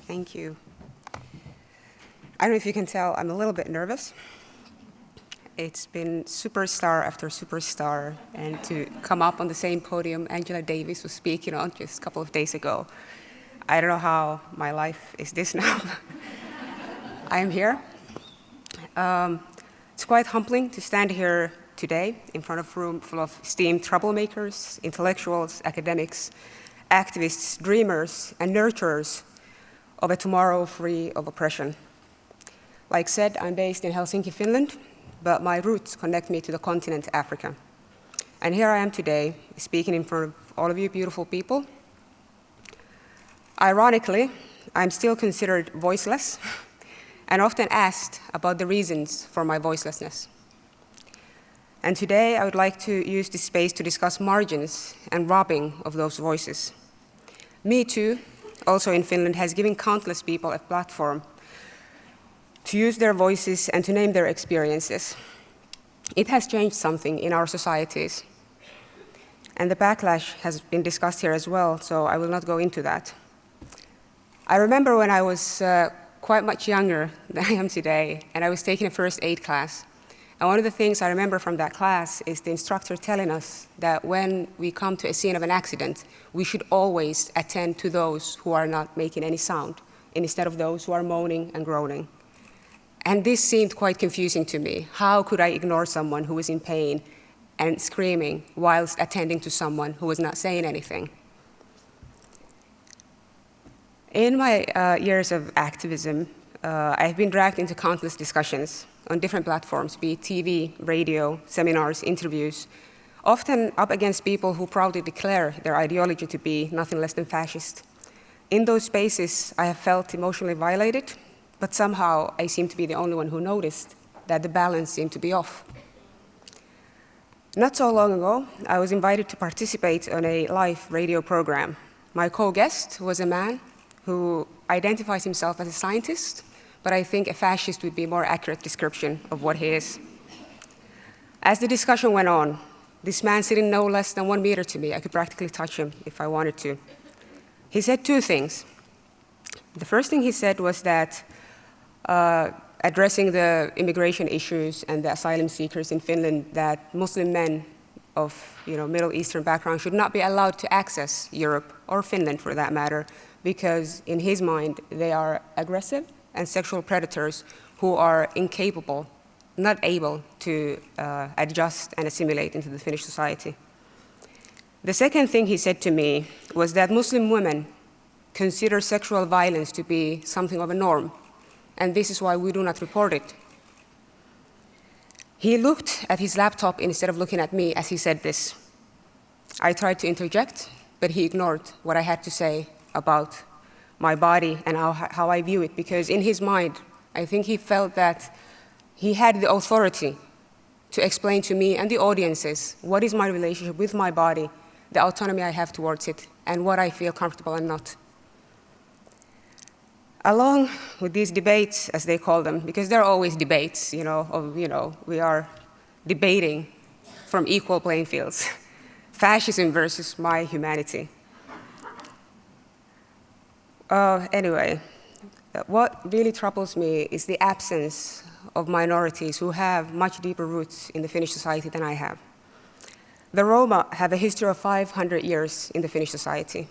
Thank you. I don't know if you can tell, I'm a little bit nervous. It's been superstar after superstar, and to come up on the same podium Angela Davis was speaking on just a couple of days ago. I don't know how my life is this now. I am here. It's quite humbling to stand here today in front of a room full of esteemed troublemakers, intellectuals, academics, activists, dreamers, and nurturers of a tomorrow free of oppression. Like said, I'm based in Helsinki, Finland, but my roots connect me to the continent Africa. And here I am today, speaking in front of all of you beautiful people. Ironically, I'm still considered voiceless and often asked about the reasons for my voicelessness. And today I would like to use this space to discuss margins and robbing of those voices. MeToo, also in Finland, has given countless people a platform to use their voices and to name their experiences. It has changed something in our societies. And the backlash has been discussed here as well, so I will not go into that. I remember when I was quite much younger than I am today, and I was taking a first aid class. And one of the things I remember from that class is the instructor telling us that when we come to a scene of an accident, we should always attend to those who are not making any sound, instead of those who are moaning and groaning. And this seemed quite confusing to me. How could I ignore someone who was in pain and screaming whilst attending to someone who was not saying anything? In my years of activism, I've been dragged into countless discussions on different platforms, be it TV, radio, seminars, interviews, often up against people who proudly declare their ideology to be nothing less than fascist. In those spaces, I have felt emotionally violated, but somehow I seem to be the only one who noticed that the balance seemed to be off. Not so long ago, I was invited to participate on a live radio program. My co-guest was a man who identifies himself as a scientist, but I think a fascist would be a more accurate description of what he is. As the discussion went on, this man sitting no less than 1 meter to me, I could practically touch him if I wanted to. He said two things. The first thing he said was that addressing the immigration issues and the asylum seekers in Finland, that Muslim men of Middle Eastern background should not be allowed to access Europe, or Finland for that matter, because in his mind, they are aggressive and sexual predators who are incapable, not able to adjust and assimilate into the Finnish society. The second thing he said to me was that Muslim women consider sexual violence to be something of a norm, and this is why we do not report it. He looked at his laptop instead of looking at me as he said this. I tried to interject, but he ignored what I had to say about my body and how I view it, because in his mind, I think he felt that he had the authority to explain to me and the audiences what is my relationship with my body, the autonomy I have towards it, and what I feel comfortable and not. Along with these debates, as they call them, because there are always debates, we are debating from equal playing fields, fascism versus my humanity. Anyway, what really troubles me is the absence of minorities who have much deeper roots in the Finnish society than I have. The Roma have a history of 500 years in the Finnish society,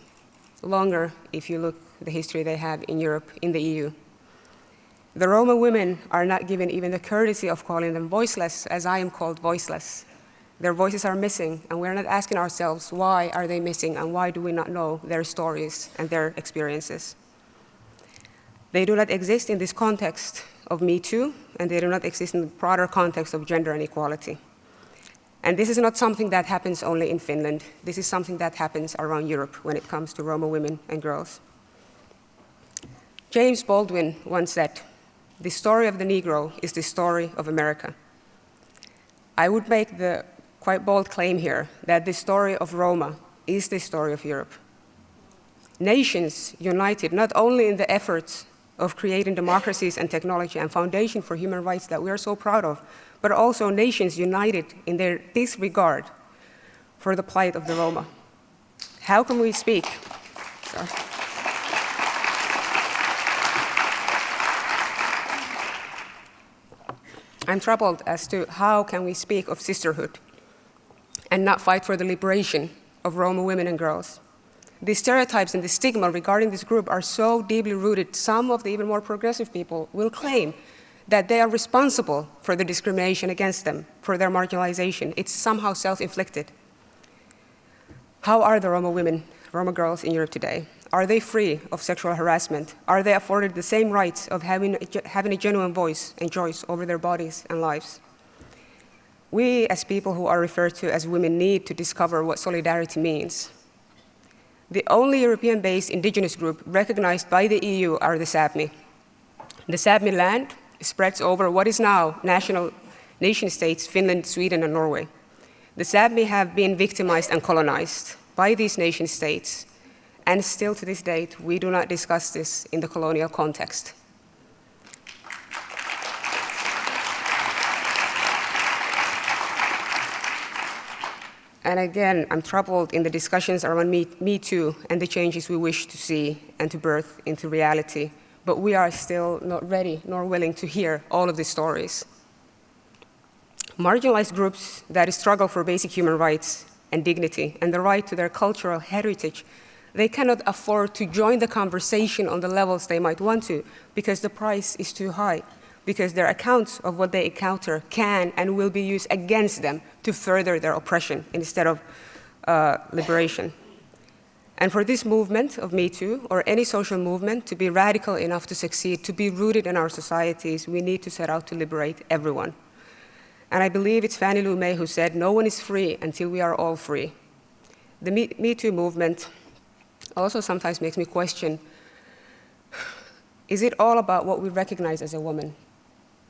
longer if you look at the history they have in Europe, in the EU. The Roma women are not given even the courtesy of calling them voiceless, as I am called voiceless. Their voices are missing, and we're not asking ourselves why are they missing and why do we not know their stories and their experiences. They do not exist in this context of MeToo, and they do not exist in the broader context of gender inequality. And this is not something that happens only in Finland. This is something that happens around Europe when it comes to Roma women and girls. James Baldwin once said, "The story of the Negro is the story of America." I would make the quite bold claim here that the story of Roma is the story of Europe. Nations united not only in the efforts of creating democracies and technology and foundation for human rights that we are so proud of, but also nations united in their disregard for the plight of the Roma. How can we speak? Sorry. I'm troubled as to how can we speak of sisterhood and not fight for the liberation of Roma women and girls. The stereotypes and the stigma regarding this group are so deeply rooted, some of the even more progressive people will claim that they are responsible for the discrimination against them, for their marginalization. It's somehow self-inflicted. How are the Roma women, Roma girls in Europe today? Are they free of sexual harassment? Are they afforded the same rights of having a genuine voice and choice over their bodies and lives? We, as people who are referred to as women, need to discover what solidarity means. The only European-based indigenous group recognized by the EU are the Sápmi. The Sápmi land spreads over what is now nation-states, Finland, Sweden, and Norway. The Sápmi have been victimized and colonized by these nation-states, and still to this date, we do not discuss this in the colonial context. And again, I'm troubled in the discussions around MeToo and the changes we wish to see and to birth into reality, but we are still not ready nor willing to hear all of these stories. Marginalized groups that struggle for basic human rights and dignity and the right to their cultural heritage, they cannot afford to join the conversation on the levels they might want to because the price is too high, because their accounts of what they encounter can and will be used against them to further their oppression instead of liberation. And for this movement of MeToo, or any social movement, to be radical enough to succeed, to be rooted in our societies, we need to set out to liberate everyone. And I believe it's Fannie Lou May who said, "No one is free until we are all free." The MeToo movement also sometimes makes me question, is it all about what we recognize as a woman?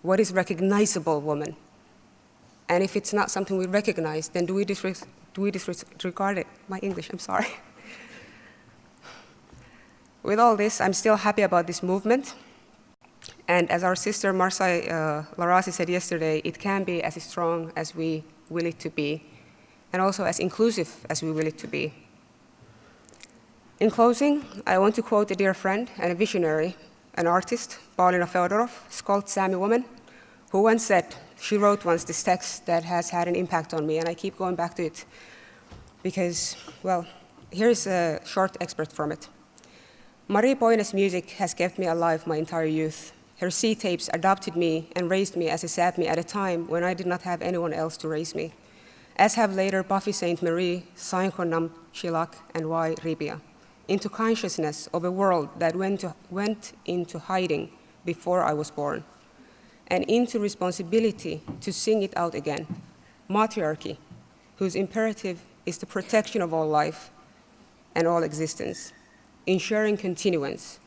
What is recognizable woman? And if it's not something we recognize, then do we disregard it? My English, I'm sorry. With all this, I'm still happy about this movement. And as our sister Marsa Larasi said yesterday, it can be as strong as we will it to be, and also as inclusive as we will it to be. In closing, I want to quote a dear friend and a visionary, an artist, Paulina Feodorov, Skolt Sámi woman, who once said, she wrote once this text that has had an impact on me, and I keep going back to it because, well, here's a short excerpt from it. Marie Poine's music has kept me alive my entire youth. Her C tapes adopted me and raised me as a Sápmi at a time when I did not have anyone else to raise me, as have later Buffy St. Marie, Sainko Nam Chilak, and Y. Ribia, into consciousness of a world that went into hiding before I was born, and into responsibility to sing it out again. Matriarchy, whose imperative is the protection of all life and all existence, ensuring continuance.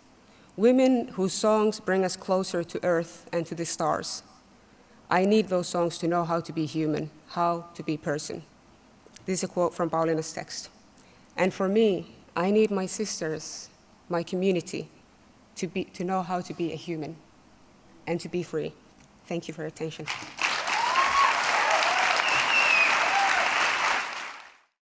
Women whose songs bring us closer to earth and to the stars. I need those songs to know how to be human, how to be person. This is a quote from Paulina's text. And for me, I need my sisters, my community, to know how to be a human and to be free. Thank you for your attention.